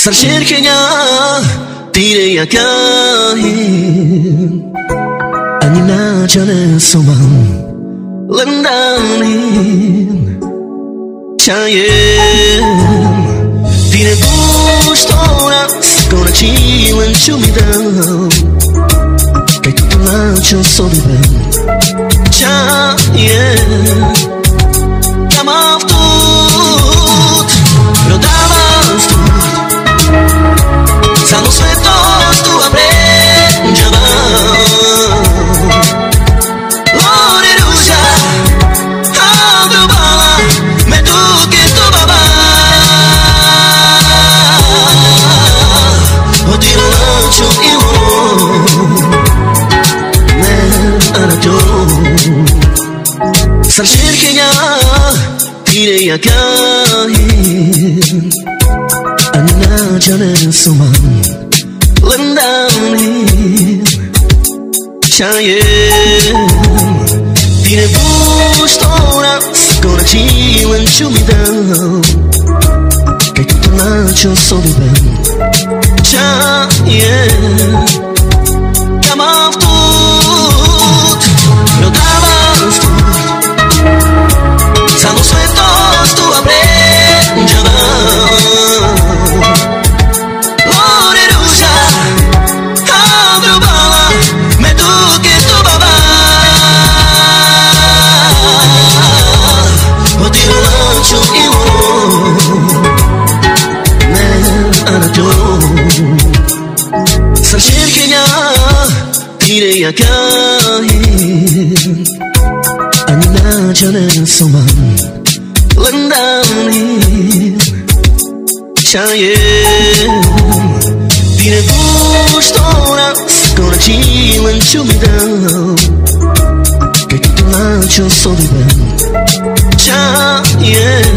Sarcerkenya tire ya kahin Anina jana somam Landanin Chayem Tire gustora Gonna chill and chew me down Kay tutulan siya solidan Chayem Kamaf tut Lo dabas tut Estamos sueltos, tú aprendaba Loreruja, abro bala Me toque tu baba O tiro lancho e o Men anato Sarcerkenya Tirei a kahin Anina jana somam Landanin Chayem Tine gustora Gonna chill and chew me down Kay tutulan siya solidan Chayem Kamaf tut Lo dabas tut Estamos sueltos, tú aprendaba Sarcerkenya tirei a kahin Anina jana somam Landanin Chayem Tine gustora Gonna chill and chew me down Kay tutulan siya solidan Chayem